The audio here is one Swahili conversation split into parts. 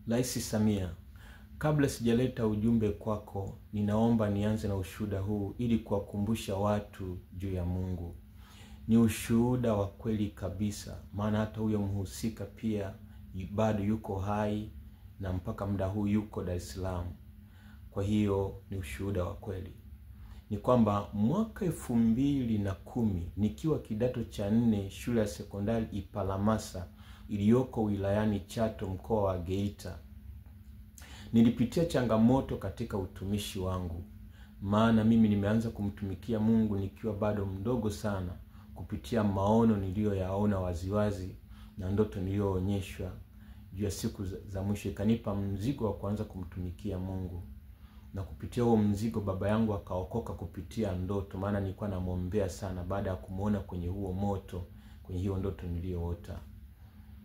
Rais Samia, kabla sijaleta ujumbe kwako, ninaomba nianze na ushuhuda huu ili kuwakumbusha watu juu ya Mungu. Ni ushuhuda wa kweli kabisa, maana hata huyo mhusika pia bado yuko hai na mpaka muda huu yuko Dar es Salaam. Kwa hiyo ni ushuhuda wa kweli. Ni kwamba mwaka 2010 nikiwa kidato cha 4 shule ya sekondari Ipalamasa iliyoko wilayani Chato mkoa wa Geita, nilipitia changamoto katika utumishi wangu. Maana mimi nimeanza kumtumikia Mungu nikiwa bado mdogo sana, kupitia maono niliyoyaona waziwazi na ndoto niliyoonyeshwa juu ya siku za mwisho. Ikanipa mzigo wa kuanza kumtumikia Mungu. Na kupitia huo mzigo baba yangu akaokoka kupitia ndoto, maana nilikuwa namuombea sana baada ya kumuona kwenye huo moto, kwenye hiyo ndoto niliyoota.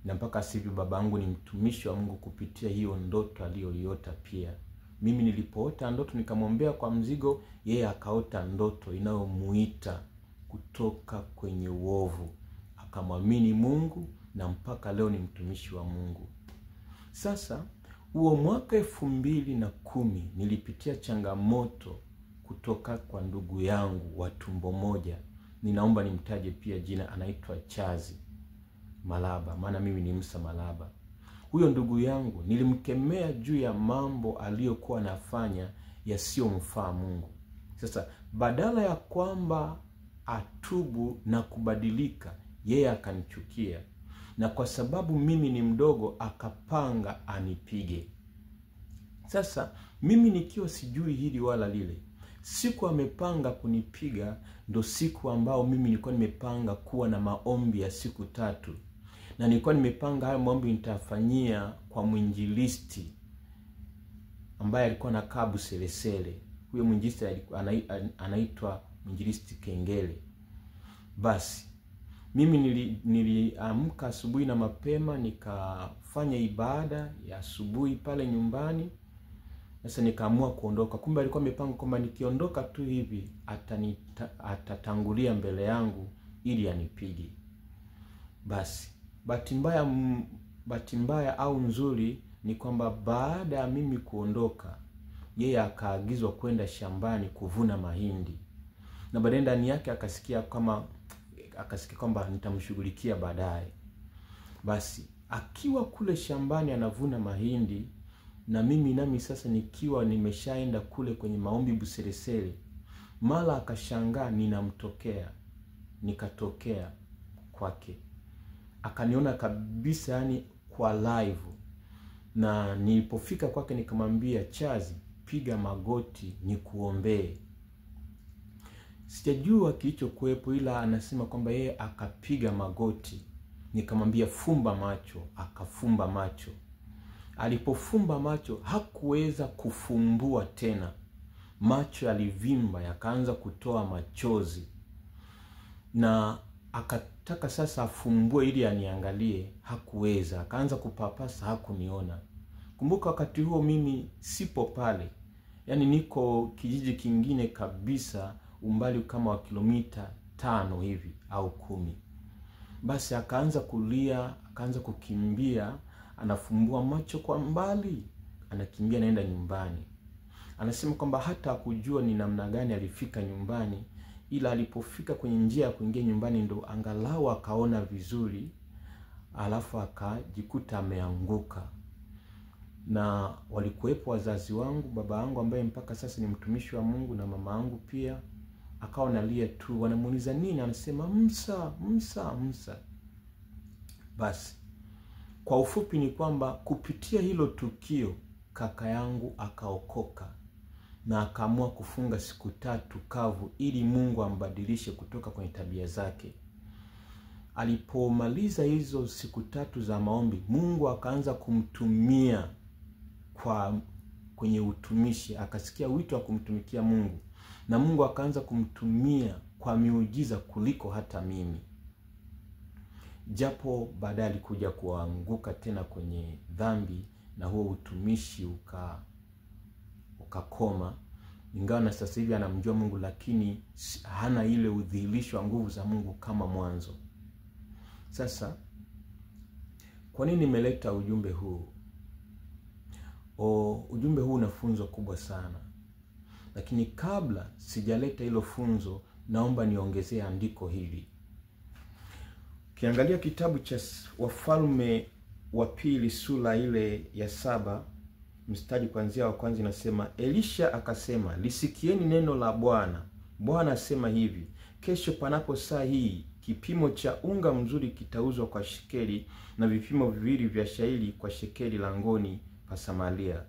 Na mpaka sasa baba yangu ni mtumishi wa Mungu kupitia hiyo ndoto aliyoiota pia. Mimi nilipoota ndoto nikamwombea kwa mzigo, yeye akaota ndoto inayomuita kutoka kwenye uovu. Akamwamini Mungu na mpaka leo ni mtumishi wa Mungu. Sasa huo mwaka 2010 nilipitia changamoto kutoka kwa ndugu yangu wa tumbo moja. Ninaomba nimtaje pia jina, anaitwa Chazi Malaba, maana mimi ni Musa Malaba. Huyo ndugu yangu nilimkemea juu ya mambo aliyokuwa anafanya yasiyomfaa Mungu. Sasa badala ya kwamba atubu na kubadilika, yeye akanichukia. Na kwa sababu mimi ni mdogo akapanga anipige. Sasa mimi nikiwa sijui hili wala lile, siku amepanga kunipiga ndo siku ambao mimi nilikuwa nimepanga kuwa na maombi ya siku 3. Na nilikuwa nimepanga hayo maombi nitafanyia kwa mwinjilisti ambaye alikuwa na Kabu Selesele. Huyo mwinjilisti anaitwa mwinjilisti Kengele. Basi mimi niliamka asubuhi na mapema, nikafanya ibada ya asubuhi pale nyumbani. Sasa nikaamua kuondoka. Kumbe alikuwa amepanga kwamba nikiondoka tu hivi atatangulia mbele yangu ili anipige. Basi bahati mbaya au nzuri ni kwamba baada ya mimi kuondoka, yeye akaagizwa kwenda shambani kuvuna mahindi. Na baadaye ndani yake akasikia kwamba nitamshughulikia baadaye. Basi akiwa kule shambani anavuna mahindi, na nami sasa nikiwa nimeshaenda kule kwenye maombi Buseresere, mara akashangaa ninamtokea. Nikatokea kwake. Akaniona kabisa, yani kwa live. Na nilipofika kwake nikamwambia, Chazi, piga magoti nikuombee. Sijajua kilichokuwepo, ila anasema kwamba yeye akapiga magoti. Nikamwambia fumba macho, akafumba macho. Alipofumba macho hakuweza kufumbua tena. Macho yalivimba, yakaanza kutoa machozi. Na akataka sasa afumbue ili aniangalie, hakuweza. Akaanza kupapasa, hakuniona. Kumbuka wakati huo mimi sipo pale. Yani niko kijiji kingine kabisa, umbali kama wa kilomita 5 hivi au 10. Basi akaanza kulia, akaanza kukimbia, anafumbua macho kwa mbali, anakimbia naenda nyumbani. Anasema kwamba hata hakujua ni namna gani alifika nyumbani, ila alipofika kwenye njia ya kuingia nyumbani ndo angalau akaona vizuri, alafu akajikuta ameanguka. Na walikuwepo wazazi wangu, baba yangu ambaye mpaka sasa ni mtumishi wa Mungu, na mama yangu pia. Akawa analia tu, wanamuuliza nini, anasema Musa. Basi kwa ufupi ni kwamba kupitia hilo tukio kaka yangu akaokoka na akaamua kufunga siku 3 kavu ili Mungu ambadilishe kutoka kwenye tabia zake. Alipomaliza hizo siku 3 za maombi, Mungu akaanza kumtumia kwenye utumishi. Akasikia wito wa kumtumikia Mungu, na Mungu akaanza kumtumia kwa miujiza kuliko hata mimi. Japo baadaye alikuja kuanguka tena kwenye dhambi na huo utumishi ukakoma. Ingawa na sasa hivi anamjua Mungu, lakini hana ile udhihirisho wa nguvu za Mungu kama mwanzo. Sasa kwa nini nimeleta ujumbe huu? ujumbe huu una funzo kubwa sana. Lakini kabla sijaleta hilo funzo, naomba niongezee andiko hili. Ukiangalia kitabu cha Wafalme wa Pili sura ile ya 7 mstari kuanzia wa kwanza inasema, Elisha akasema, lisikieni neno la Bwana. Bwana asema hivi, kesho panapo saa hii kipimo cha unga mzuri kitauzwa kwa shekeli na vipimo viwili vya shairi kwa shekeli langoni pa Samaria.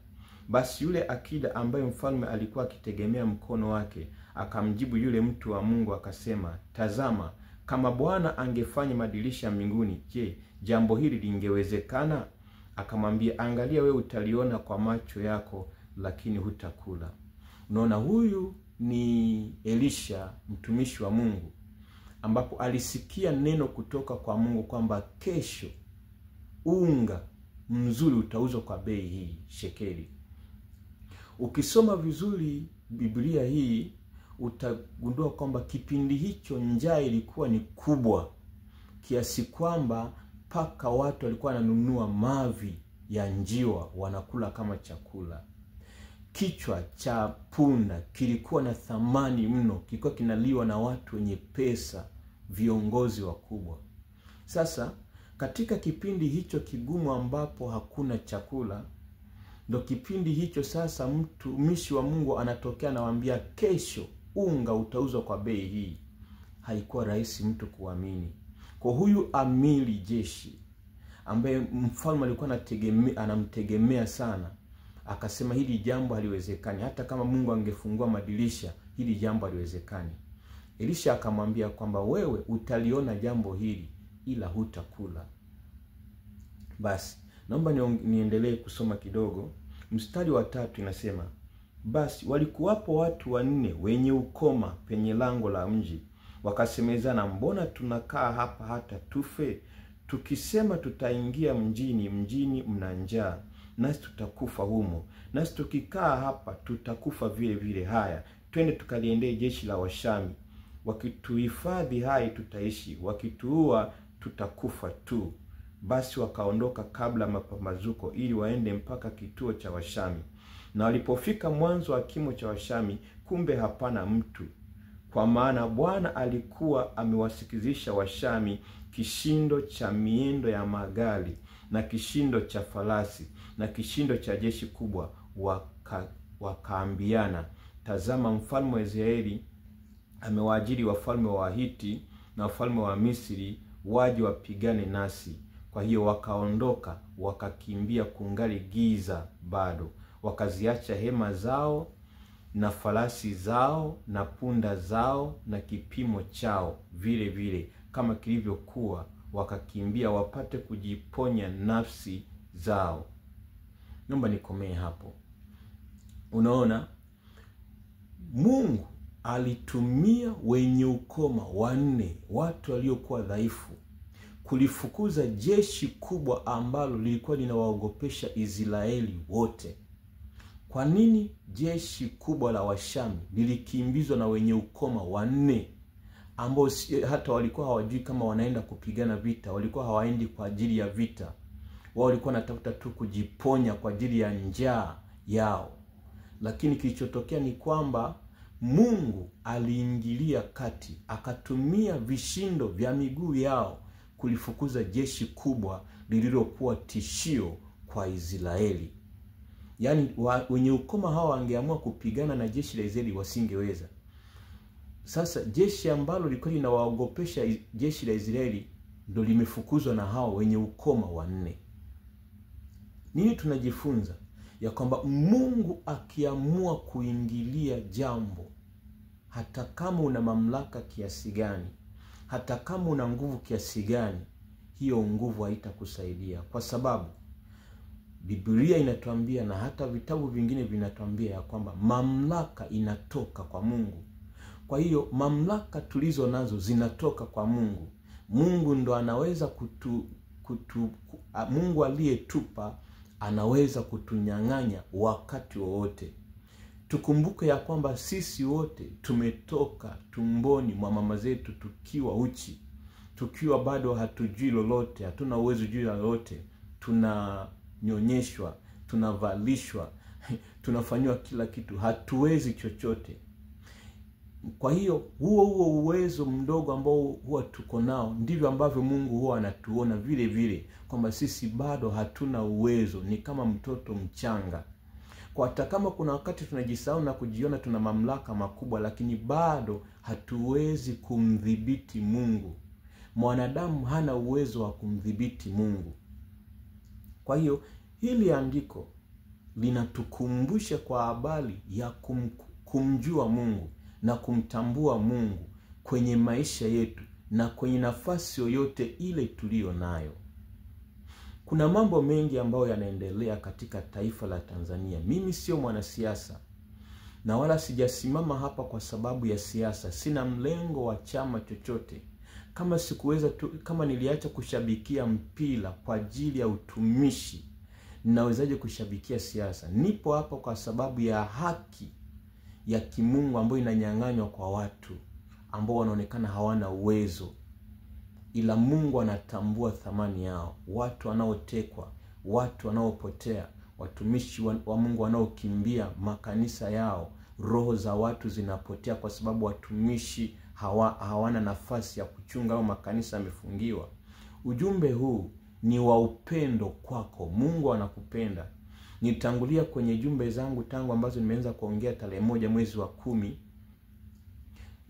Basi yule akida ambaye mfalme alikuwa akitegemea mkono wake akamjibu yule mtu wa Mungu akasema, tazama, kama Bwana angefanya madirisha mbinguni, je, jambo hili lingewezekana? Akamwambia, angalia, wewe utaliona kwa macho yako, lakini hutakula. Unaona, huyu ni Elisha mtumishi wa Mungu, ambapo alisikia neno kutoka kwa Mungu kwamba kesho unga mzuri utauzwa kwa bei hii, shekeli. Ukisoma vizuri Biblia hii utagundua kwamba kipindi hicho njaa ilikuwa ni kubwa kiasi kwamba paka watu walikuwa wananunua mavi ya njiwa wanakula kama chakula. Kichwa cha punda kilikuwa na thamani mno, kilikuwa kinaliwa na watu wenye pesa, viongozi wakubwa. Sasa katika kipindi hicho kigumu ambapo hakuna chakula, ndo kipindi hicho sasa mtumishi wa Mungu anatokea anawaambia kesho unga utauzwa kwa bei hii. Haikuwa rahisi mtu kuamini. Kwa huyu amiri jeshi ambaye mfalme alikuwa anamtegemea sana, akasema hili jambo haliwezekani. Hata kama Mungu angefungua madirisha, hili jambo haliwezekani. Elisha akamwambia kwamba wewe utaliona jambo hili ila hutakula. Basi naomba niendelee kusoma kidogo. Mstari wa 3 inasema, basi walikuwapo watu 4 wenye ukoma penye lango la mji, wakasemezana, mbona tunakaa hapa hata tufe? Tukisema tutaingia mjini mna njaa, nasi tutakufa humo. Nasi tukikaa hapa tutakufa vile vile. Haya, twende tukaliendee jeshi la Washami. Wakituhifadhi hai tutaishi, wakituua tutakufa tu. Basi wakaondoka kabla mapambazuko ili waende mpaka kituo cha Washami. Na walipofika mwanzo wa kimo cha Washami, kumbe hapana mtu, kwa maana Bwana alikuwa amewasikizisha Washami kishindo cha miendo ya magari na kishindo cha farasi na kishindo cha jeshi kubwa. Wakaambiana, tazama, mfalme wa Israeli amewaajiri wafalme wa Wahiti na wafalme wa Misri waje wapigane nasi. Kwa hiyo wakaondoka wakakimbia kungali giza bado, wakaziacha hema zao na farasi zao na punda zao na kipimo chao vile vile kama kilivyokuwa, wakakimbia wapate kujiponya nafsi zao. Naomba nikomee hapo. Unaona, Mungu alitumia wenye ukoma 4, watu waliokuwa dhaifu, kulifukuza jeshi kubwa ambalo lilikuwa linawaogopesha Israeli wote. Kwa nini jeshi kubwa la Washami lilikimbizwa na wenye ukoma 4 ambao hata walikuwa hawajui kama wanaenda kupigana vita? Walikuwa hawaendi kwa ajili ya vita. Wao walikuwa wanatafuta tu kujiponya kwa ajili ya njaa yao. Lakini kilichotokea ni kwamba Mungu aliingilia kati, akatumia vishindo vya miguu yao kulifukuza jeshi kubwa lililokuwa tishio kwa Israeli. Yaani wenye ukoma hawa wangeamua kupigana na jeshi la Israeli wasingeweza. Sasa jeshi ambalo lilikuwa linawaogopesha jeshi la Israeli ndio limefukuzwa na hao wenye ukoma 4. Nini tunajifunza? Ya kwamba Mungu akiamua kuingilia jambo, hata kama una mamlaka kiasi gani, hata kama una nguvu kiasi gani, hiyo nguvu haitakusaidia. Kwa sababu Biblia inatuambia na hata vitabu vingine vinatuambia ya kwamba mamlaka inatoka kwa Mungu. Kwa hiyo mamlaka tulizo nazo zinatoka kwa Mungu. Mungu ndo anaweza Mungu aliyetupa anaweza kutunyang'anya wakati wowote. Tukumbuke ya kwamba sisi wote tumetoka tumboni mwa mama zetu tukiwa uchi, tukiwa bado hatujui lolote, hatuna uwezo juu ya lolote. Tunanyonyeshwa, tunavalishwa, tunafanywa kila kitu, hatuwezi chochote. Kwa hiyo huo uwezo mdogo ambao huwa tuko nao, ndivyo ambavyo Mungu huwa anatuona vile vile kwamba sisi bado hatuna uwezo, ni kama mtoto mchanga. Kwa hata kama kuna wakati tunajisahau na kujiona tuna mamlaka makubwa, lakini bado hatuwezi kumdhibiti Mungu. Mwanadamu hana uwezo wa kumdhibiti Mungu. Kwa hiyo hili andiko linatukumbusha kwa habari ya kumjua Mungu na kumtambua Mungu kwenye maisha yetu na kwenye nafasi yoyote ile tuliyo nayo. Kuna mambo mengi ambayo yanaendelea katika taifa la Tanzania. Mimi sio mwanasiasa na wala sijasimama hapa kwa sababu ya siasa. Sina mlengo wa chama chochote. Kama niliacha kushabikia mpira kwa ajili ya utumishi, ninawezaje kushabikia siasa? Nipo hapa kwa sababu ya haki ya kimungu ambayo inanyang'anywa kwa watu ambao wanaonekana hawana uwezo, ila Mungu anatambua thamani yao. Watu wanaotekwa, watu wanaopotea, watumishi wa Mungu wanaokimbia makanisa yao, roho za watu zinapotea kwa sababu watumishi hawana nafasi ya kuchunga au makanisa yamefungiwa. Ujumbe huu ni wa upendo kwako. Mungu anakupenda. Nitangulia kwenye jumbe zangu tangu ambazo nimeanza kuongea tarehe 1 mwezi wa 10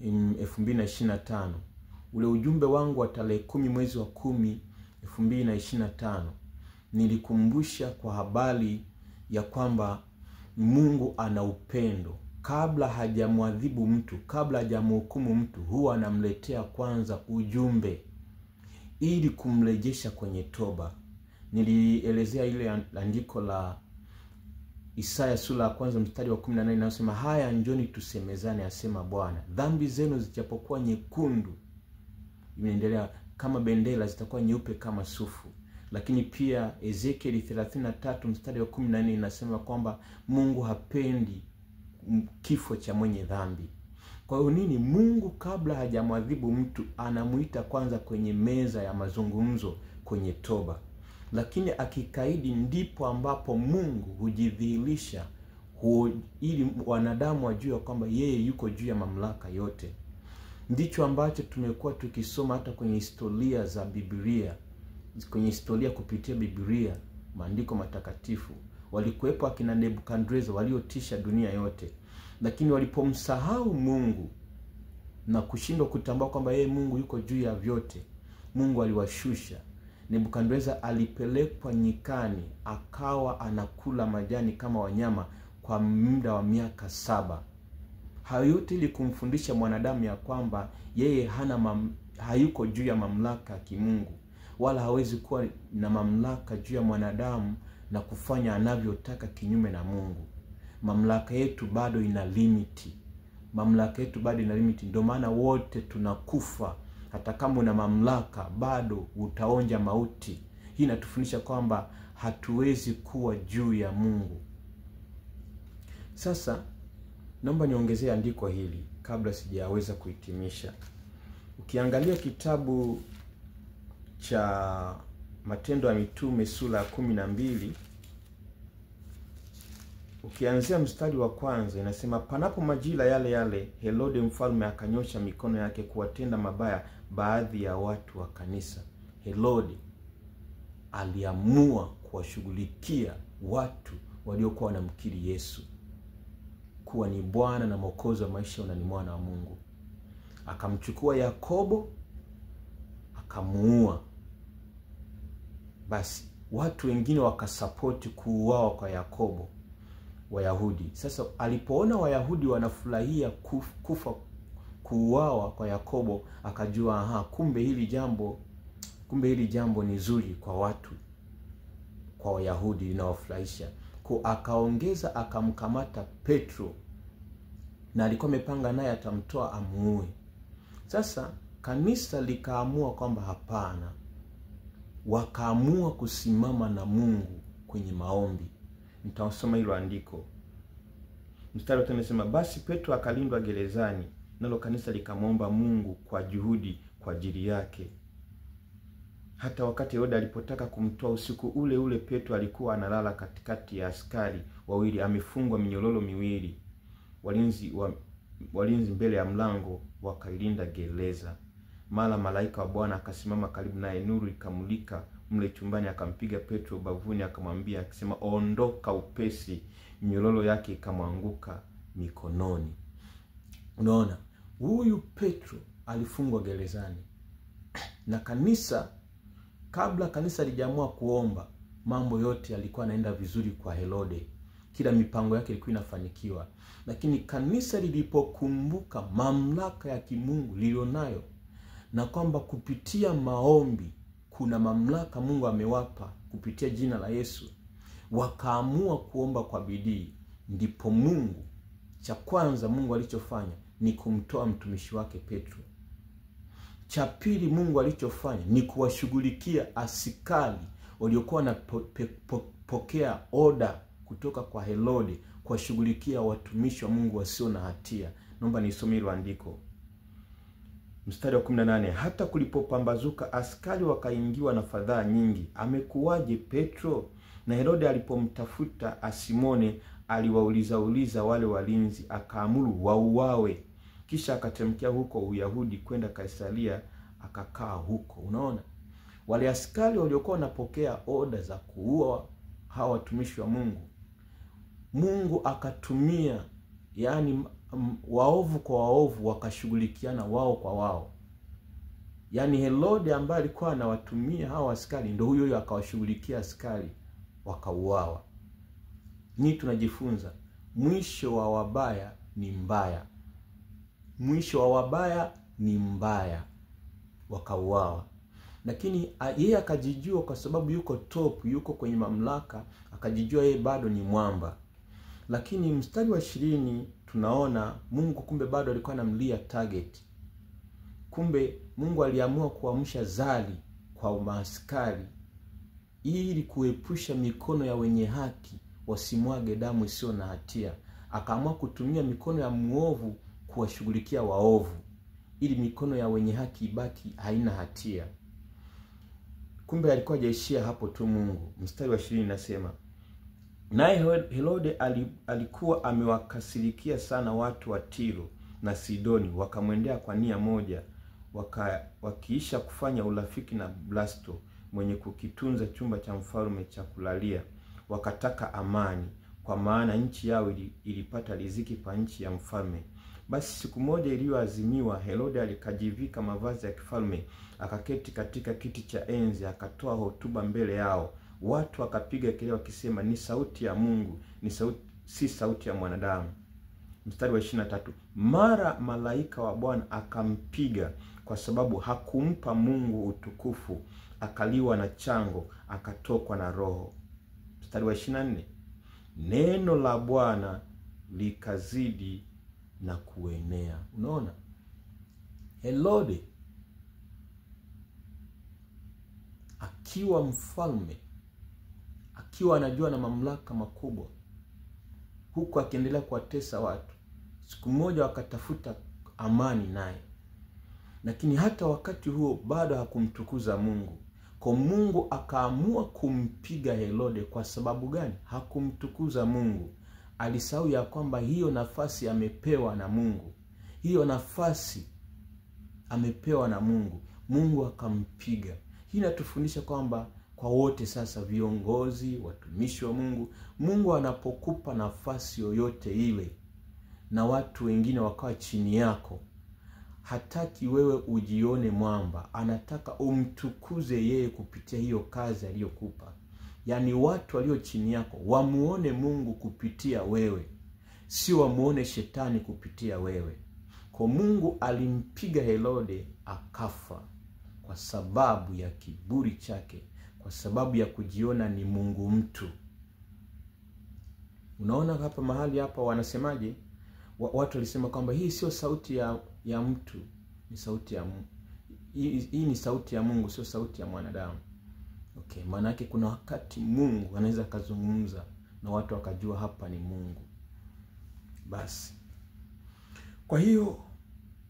2025. Ule ujumbe wangu wa tarehe 10 mwezi wa 10 2025 nilikumbusha kwa habari ya kwamba Mungu ana upendo. Kabla hajamwadhibu mtu, kabla hajamhukumu mtu, huwa anamletea kwanza ujumbe ili kumrejesha kwenye toba. Nilielezea ile andiko la Isaya sura ya 1 mstari wa 18 inasema, haya njoni tusemezane, asema Bwana, dhambi zenu zijapokuwa nyekundu, imeendelea, kama bendera, zitakuwa nyeupe kama sufu. Lakini pia Ezekiel 33 mstari wa 14 inasema kwamba Mungu hapendi kifo cha mwenye dhambi. Kwa hiyo nini? Mungu kabla hajamwadhibu mtu anamuita kwanza kwenye meza ya mazungumzo, kwenye toba. Lakini akikaidi ndipo ambapo Mungu hujidhihirisha ili wanadamu wajue kwamba yeye yuko juu ya mamlaka yote. Ndicho ambacho tumekuwa tukisoma hata kwenye historia za Biblia, kwenye historia kupitia Biblia, maandiko matakatifu. Walikuwepo akina Nebukadneza waliotisha dunia yote, lakini walipomsahau Mungu na kushindwa kutambua kwamba yeye Mungu yuko juu ya vyote, Mungu aliwashusha. Nebukadneza alipelekwa nyikani, akawa anakula majani kama wanyama kwa muda wa miaka 7. Hayo yote ili kumfundisha mwanadamu ya kwamba yeye hayuko juu ya mamlaka ya kimungu, wala hawezi kuwa na mamlaka juu ya mwanadamu na kufanya anavyotaka kinyume na Mungu. Mamlaka yetu bado ina limiti. Mamlaka yetu bado ina limiti. Ndio maana wote tunakufa. Hata kama una mamlaka bado utaonja mauti. Hii inatufundisha kwamba hatuwezi kuwa juu ya Mungu. Sasa naomba niongezee andiko hili kabla sijaweza kuhitimisha. Ukiangalia kitabu cha Matendo ya Mitume sura ya 12, ukianzia mstari wa 1 inasema, panapo majira yale yale Herode mfalme akanyosha mikono yake kuwatenda mabaya baadhi ya watu wa kanisa. Herode aliamua kuwashughulikia watu waliokuwa wanamkiri Yesu kuwa ni Bwana na Mwokozi wa maisha na ni mwana wa Mungu. Akamchukua Yakobo akamuua. Basi watu wengine wakasapoti kuuawa kwa Yakobo, Wayahudi. Sasa alipoona Wayahudi wanafurahia kufa, kuuawa kwa Yakobo, akajua kumbe hili jambo ni zuri kwa watu, kwa Wayahudi linawafurahisha. Akaongeza akamkamata Petro, na alikuwa amepanga naye atamtoa amuue. Sasa kanisa likaamua kwamba hapana, wakaamua kusimama na Mungu kwenye maombi. Nitasoma hilo andiko. Mstari wa 5 unasema, basi Petro akalindwa gerezani, nalo kanisa likamwomba Mungu kwa juhudi kwa ajili yake. Hata wakati Herode alipotaka kumtoa usiku ule ule, Petro alikuwa analala katikati ya askari wawili, amefungwa minyororo miwili. Walinzi mbele ya mlango wakailinda gereza. Mara malaika wa Bwana akasimama karibu naye, nuru ikamulika mle chumbani, akampiga Petro bavuni, akamwambia akisema, ondoka upesi. Minyororo yake ikamwanguka mikononi. Unaona, huyu Petro alifungwa gerezani. Na kanisa, kabla kanisa lijaamua kuomba, mambo yote yalikuwa yanaenda vizuri kwa Herode. Kila mipango yake ilikuwa inafanikiwa. Lakini kanisa lilipokumbuka mamlaka ya kimungu lilionayo, na kwamba kupitia maombi kuna mamlaka Mungu amewapa kupitia jina la Yesu, wakaamua kuomba kwa bidii. Ndipo Mungu, cha kwanza Mungu alichofanya ni kumtoa mtumishi wake Petro. Cha pili Mungu alichofanya ni kuwashughulikia askari waliokuwa wanapokea oda kutoka kwa Herode, kuwashughulikia watumishi wa Mungu wasio na hatia. Naomba nisome hilo andiko. Mstari wa 18, hata kulipopambazuka askari wakaingiwa na fadhaa nyingi. Amekuwaje Petro? Na Herode alipomtafuta asimone, aliwauliza wale walinzi, akaamuru wauawe. Kisha akatemkia huko Uyahudi kwenda Kaisaria, akakaa huko. Unaona, wale askari waliokuwa wanapokea oda za kuua hawa watumishi wa Mungu, Mungu akatumia, yani waovu kwa waovu wakashughulikiana wao kwa wao. Yani Herode ambaye alikuwa anawatumia hawa askari, ndio huyo akawashughulikia askari wakauawa. Ni tunajifunza mwisho wa wabaya ni mbaya. Mwisho wa wabaya ni mbaya, wakauawa. Lakini yeye akajijua, kwa sababu yuko top, yuko kwenye mamlaka, akajijua yeye bado ni mwamba. Lakini mstari wa 20 tunaona Mungu kumbe bado alikuwa anamlia target. Kumbe Mungu aliamua kuamsha zali kwa maaskari ili kuepusha mikono ya wenye haki wasimwage damu isiyo na hatia. Akaamua kutumia mikono ya muovu kuwashughulikia waovu, ili mikono ya wenye haki ibaki haina hatia. Kumbe alikuwa hajaishia hapo tu Mungu. Mstari wa 20 nasema, naye Herode alikuwa amewakasirikia sana watu wa Tiro na Sidoni, wakamwendea kwa nia moja, wakiisha kufanya urafiki na Blasto mwenye kukitunza chumba cha mfalme cha kulalia. Wakataka amani, kwa maana nchi yao ilipata riziki pa nchi ya mfalme. Basi siku moja iliyoazimiwa, Herode alikajivika mavazi ya kifalme, akaketi katika kiti cha enzi, akatoa hotuba mbele yao. Watu wakapiga kelele wakisema, ni sauti ya Mungu, si sauti ya mwanadamu. Mstari wa 23, mara malaika wa Bwana akampiga, kwa sababu hakumpa Mungu utukufu, akaliwa na chango, akatokwa na roho. Mstari wa 24, neno la Bwana likazidi na kuenea. Unaona, Herode akiwa mfalme, akiwa anajua na mamlaka makubwa, huku akiendelea kuwatesa watu, siku moja wakatafuta amani naye. Lakini hata wakati huo bado hakumtukuza Mungu. Kwa Mungu akaamua kumpiga Herode. Kwa sababu gani? Hakumtukuza Mungu. Alisahau ya kwamba hiyo nafasi amepewa na Mungu. Hiyo nafasi amepewa na Mungu. Mungu akampiga. Hii inatufundisha kwamba kwa wote sasa, viongozi, watumishi wa Mungu, Mungu anapokupa nafasi yoyote ile na watu wengine wakawa chini yako, hataki wewe ujione mwamba. Anataka umtukuze yeye kupitia hiyo kazi aliyokupa. Yani watu walio chini yako wamuone Mungu kupitia wewe, sio wamuone shetani kupitia wewe. Kwa Mungu alimpiga Herode akafa kwa sababu ya kiburi chake, kwa sababu ya kujiona ni Mungu mtu. Unaona hapa mahali hapa wanasemaje? Watu walisema kwamba hii sio sauti ya mtu, ni sauti ya Mungu. Hii ni sauti ya Mungu, sio sauti ya mwanadamu. Okay, maana yake kuna wakati Mungu anaweza kuzungumza na watu wakajua hapa ni Mungu. Basi, kwa hiyo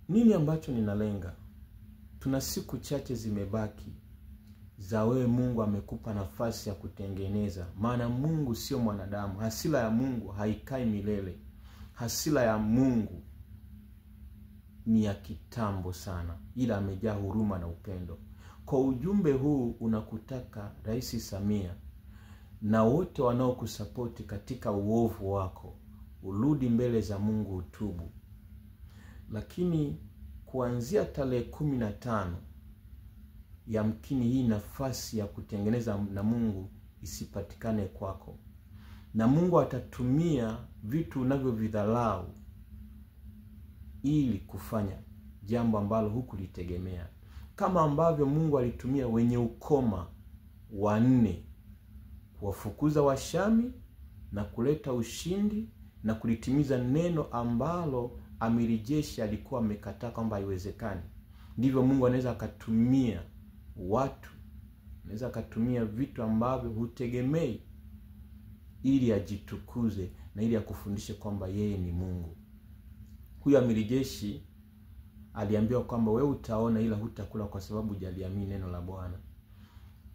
nini ambacho ninalenga? Tuna siku chache zimebaki za wewe Mungu amekupa nafasi ya kutengeneza. Maana Mungu sio mwanadamu. Hasira ya Mungu haikai milele. Hasira ya Mungu ni ya kitambo sana, ila amejaa huruma na upendo. Kwa ujumbe huu unakutaka Rais Samia na wote wanaokusapoti katika uovu wako urudi mbele za Mungu, utubu. Lakini kuanzia tarehe 15 yamkini hii nafasi ya kutengeneza na Mungu isipatikane kwako, na Mungu atatumia vitu unavyovidharau ili kufanya jambo ambalo hukulitegemea. Kama ambavyo Mungu alitumia wenye ukoma 4 kuwafukuza Washami na kuleta ushindi na kulitimiza neno ambalo amiri jeshi alikuwa amekataa kwamba haiwezekani, ndivyo Mungu anaweza akatumia watu, anaweza akatumia vitu ambavyo hutegemei ili ajitukuze na ili akufundishe kwamba yeye ni Mungu. Huyo amiri jeshi aliambiwa kwamba wewe utaona ila hutakula kwa sababu hujaliamini neno la Bwana.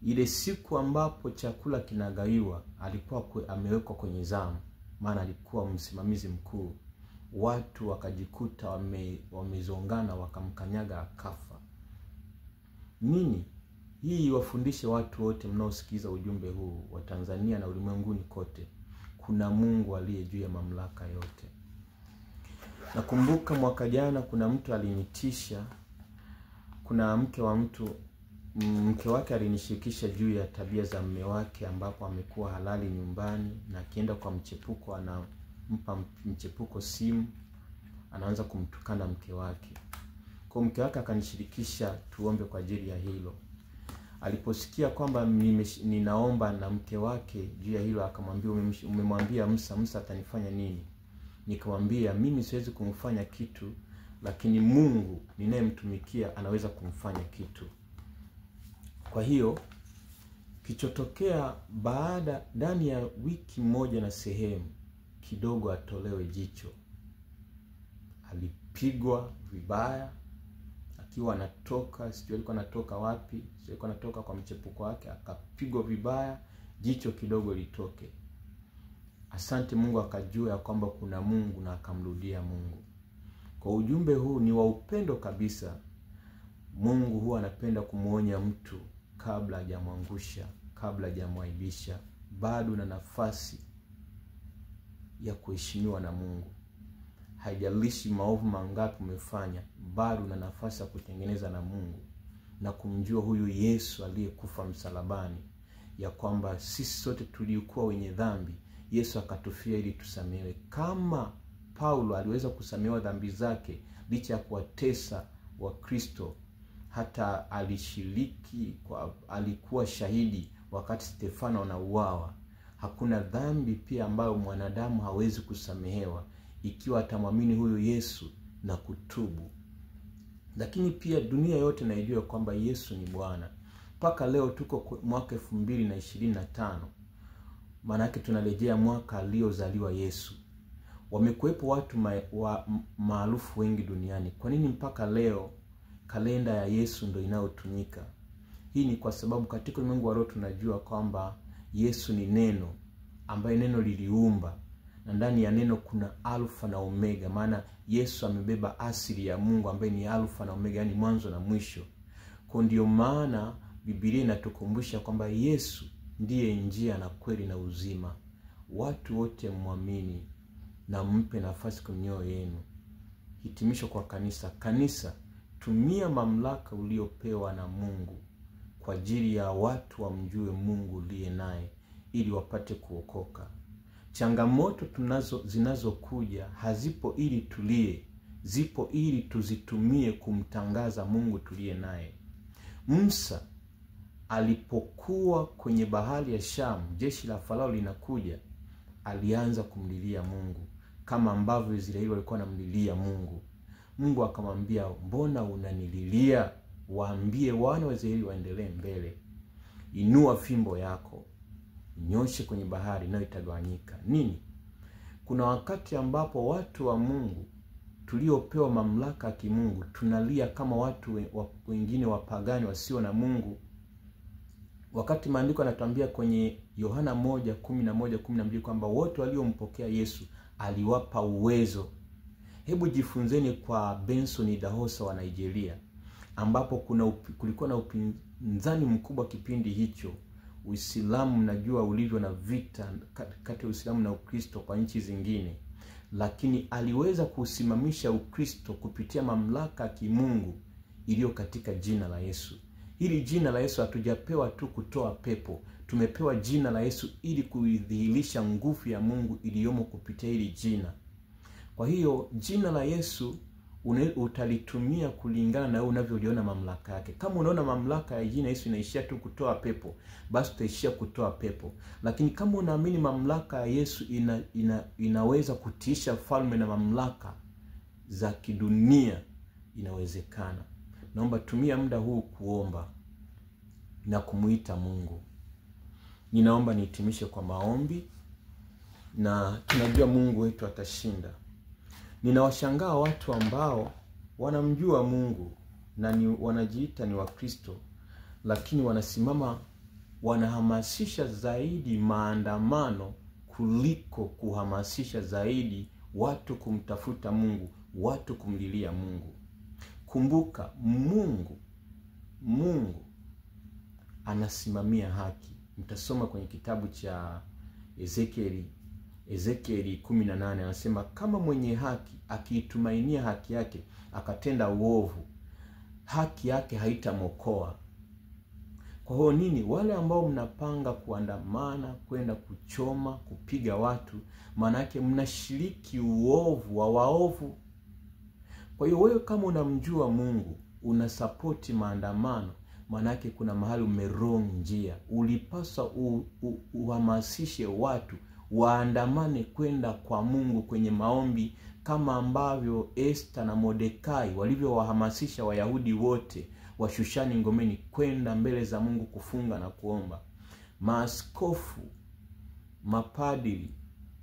Ile siku ambapo chakula kinagaiwa alikuwa amewekwa kwenye zamu, maana alikuwa msimamizi mkuu. Watu wakajikuta wamezongana, wakamkanyaga akafa. Nini? Hii wafundishe watu wote mnaosikiza ujumbe huu wa Tanzania na ulimwenguni kote. Kuna Mungu aliye juu ya mamlaka yote. Nakumbuka mwaka jana kuna mtu alinitisha, kuna mke wake alinishirikisha juu ya tabia za mume wake, ambapo amekuwa halali nyumbani na akienda kwa mchepuko anampa mchepuko simu, anaanza kumtukana mke wake. Kwa mke wake akanishirikisha tuombe kwa ajili ya hilo. Aliposikia kwamba ninaomba na mke wake juu ya hilo, akamwambia umemwambia Musa atanifanya nini? Nikamwambia mimi siwezi kumfanya kitu, lakini Mungu ninayemtumikia anaweza kumfanya kitu. Kwa hiyo kichotokea ndani ya wiki moja na sehemu kidogo atolewe jicho. Alipigwa vibaya akiwa anatoka, sijui alikuwa anatoka wapi, sijui alikuwa anatoka kwa mchepuko wake, akapigwa vibaya, jicho kidogo litoke. Asante Mungu akajua ya kwamba kuna Mungu na akamrudia Mungu. Kwa ujumbe huu ni wa upendo kabisa. Mungu huwa anapenda kumuonya mtu kabla hajamwangusha, kabla hajamwaibisha. Bado na nafasi ya kuheshimiwa na Mungu. Haijalishi maovu mangapi umefanya, bado na nafasi ya kutengeneza na Mungu na kumjua huyu Yesu aliyekufa msalabani, ya kwamba sisi sote tuliokuwa wenye dhambi Yesu akatufia ili tusamehewe. Kama Paulo aliweza kusamehewa dhambi zake licha ya kuwatesa Wakristo, hata alikuwa shahidi wakati Stefano anauawa. Hakuna dhambi pia ambayo mwanadamu hawezi kusamehewa ikiwa atamwamini huyo Yesu na kutubu. Lakini pia dunia yote naijua kwamba Yesu ni Bwana. Mpaka leo tuko mwaka 2025. Maana yake tunarejea mwaka aliozaliwa Yesu. Wamekuwepo watu maarufu wengi duniani. Kwa nini mpaka leo kalenda ya Yesu ndio inayotumika? Hii ni kwa sababu katika ulimwengu wa roho tunajua kwamba Yesu ni neno, ambaye neno liliumba, na ndani ya neno kuna alfa na omega. Maana Yesu amebeba asili ya Mungu ambaye ni alfa na omega, yani mwanzo na mwisho. Kwa ndio maana Biblia inatukumbusha kwamba Yesu ndiye njia na kweli na uzima. Watu wote muamini na mpe nafasi kwenye mioyo yenu. Hitimisho kwa kanisa. Kanisa, tumia mamlaka uliopewa na Mungu kwa ajili ya watu wamjue Mungu uliye naye ili wapate kuokoka. Changamoto zinazokuja hazipo ili tulie, zipo ili tuzitumie kumtangaza Mungu tuliye naye. Musa alipokuwa kwenye bahari ya Shamu, jeshi la Farao linakuja, alianza kumlilia Mungu kama ambavyo Israeli walikuwa wanamlilia Mungu. Mungu akamwambia, mbona unanililia? Waambie wana wa Israeli waendelee mbele. Inua fimbo yako, nyoshe kwenye bahari nayo itagawanyika. Nini? Kuna wakati ambapo watu wa Mungu tuliopewa mamlaka ya kimungu tunalia kama watu wengine wapagani wasio na Mungu. Wakati maandiko yanatuambia kwenye Yohana 1:11-12 kwamba wote waliompokea Yesu aliwapa uwezo. Hebu jifunzeni kwa Benson Idahosa wa Nigeria, ambapo kulikuwa na upinzani mkubwa kipindi hicho. Uislamu mnajua ulivyo na vita kati ya Uislamu na Ukristo kwa nchi zingine, lakini aliweza kusimamisha Ukristo kupitia mamlaka ya kimungu iliyo katika jina la Yesu. Hili jina la Yesu hatujapewa tu kutoa pepo, tumepewa jina la Yesu ili kuidhihirisha nguvu ya Mungu iliyomo kupitia hili jina. Kwa hiyo jina la Yesu utalitumia kulingana na unavyoliona mamlaka yake. Kama unaona mamlaka ya jina Yesu inaishia tu kutoa pepo, basi utaishia kutoa pepo. Lakini kama unaamini mamlaka ya Yesu inaweza kutiisha falme na mamlaka za kidunia, inawezekana. Naomba tumia muda huu kuomba na kumuita Mungu. Ninaomba nihitimishe kwa maombi, na tunajua Mungu wetu atashinda. Ninawashangaa watu ambao wanamjua Mungu na wanajiita ni Wakristo, lakini wanasimama wanahamasisha zaidi maandamano kuliko kuhamasisha zaidi watu kumtafuta Mungu, watu kumlilia Mungu. Kumbuka, Mungu anasimamia haki. Mtasoma kwenye kitabu cha Ezekieli 18, anasema kama mwenye haki akiitumainia haki yake akatenda uovu, haki yake haitamwokoa. Kwa hiyo nini? Wale ambao mnapanga kuandamana, kwenda kuchoma, kupiga watu, maana yake mnashiriki uovu wa waovu. Kwa hiyo wewe kama unamjua Mungu, unasapoti maandamano, maana yake kuna mahali umerong njia. Ulipaswa uhamasishe watu waandamane kwenda kwa Mungu kwenye maombi, kama ambavyo Esther na Mordekai walivyowahamasisha Wayahudi wote wa Shushani ngomeni kwenda mbele za Mungu kufunga na kuomba. Maaskofu, mapadiri,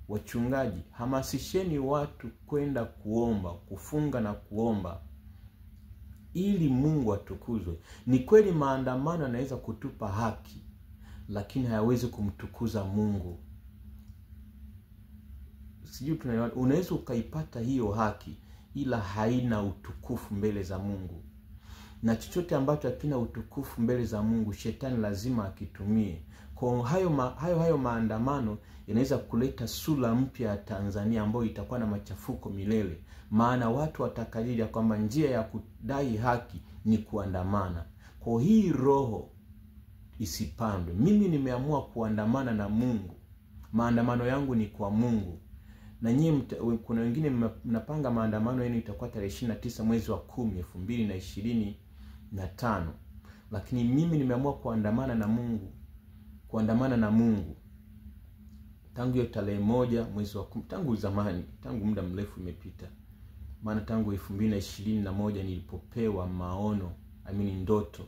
wachungaji, hamasisheni watu kwenda kuomba, kufunga na kuomba ili Mungu atukuzwe. Ni kweli maandamano yanaweza kutupa haki, lakini hayawezi kumtukuza Mungu. Sijui tunaelewana. Unaweza ukaipata hiyo haki ila haina utukufu mbele za Mungu. Na chochote ambacho hakina utukufu mbele za Mungu, shetani lazima akitumie. Kwa hayo maandamano yanaweza kuleta sura mpya ya Tanzania ambayo itakuwa na machafuko milele. Maana watu watakadiria kwamba njia ya kudai haki ni kuandamana. Kwa hii roho isipandwe. Mimi nimeamua kuandamana na Mungu. Maandamano yangu ni kwa Mungu. Na nyinyi kuna wengine mnapanga maandamano yenu itakuwa tarehe 29 mwezi wa 10 2025. Lakini mimi nimeamua kuandamana na Mungu. Kuandamana na Mungu tangu hiyo tarehe 1 mwezi wa 10, tangu zamani, tangu muda mrefu imepita. Maana tangu 2021 nilipopewa maono, ndoto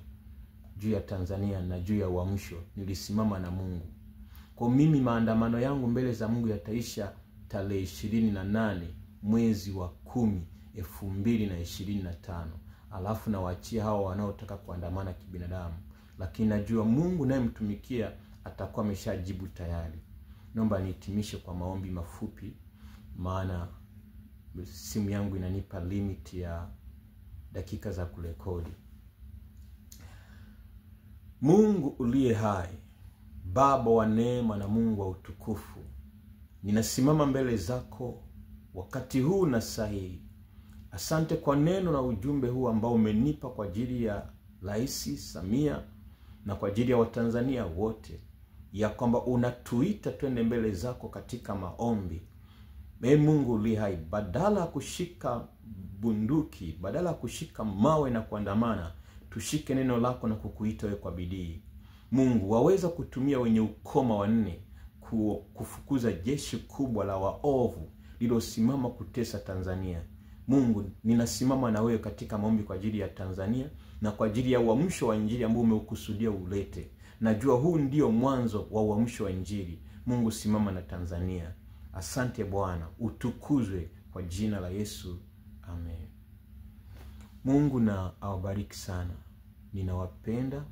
juu ya Tanzania na juu ya uamsho, nilisimama na Mungu. Kwa mimi maandamano yangu mbele za Mungu yataisha tarehe 28 mwezi wa 10 2025. Alafu na waachia hao wanaotaka kuandamana kibinadamu, lakini najua Mungu naye mtumikia atakuwa ameshajibu tayari. Naomba nihitimishe kwa maombi mafupi, maana simu yangu inanipa limit ya dakika za kurekodi. Mungu uliye hai, Baba wa neema na Mungu wa utukufu, ninasimama mbele zako wakati huu na sahihi. Asante kwa neno na ujumbe huu ambao umenipa kwa ajili ya Rais Samia na kwa ajili ya Watanzania wote, ya kwamba unatuita twende mbele zako katika maombi. Mungu uliye hai, badala ya kushika bunduki, badala ya kushika mawe na kuandamana, tushike neno lako na kukuita wewe kwa bidii. Mungu, waweza kutumia wenye ukoma 4 kufukuza jeshi kubwa la waovu lilosimama kutesa Tanzania. Mungu, ninasimama na wewe katika maombi kwa ajili ya Tanzania na kwa ajili ya uamsho wa Injili ambao umeukusudia ulete. Najua huu ndio mwanzo wa uamsho wa Injili. Mungu, simama na Tanzania. Asante Bwana, utukuzwe kwa jina la Yesu. Amen. Mungu na awabariki sana. Ninawapenda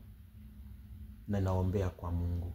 na naombea kwa Mungu.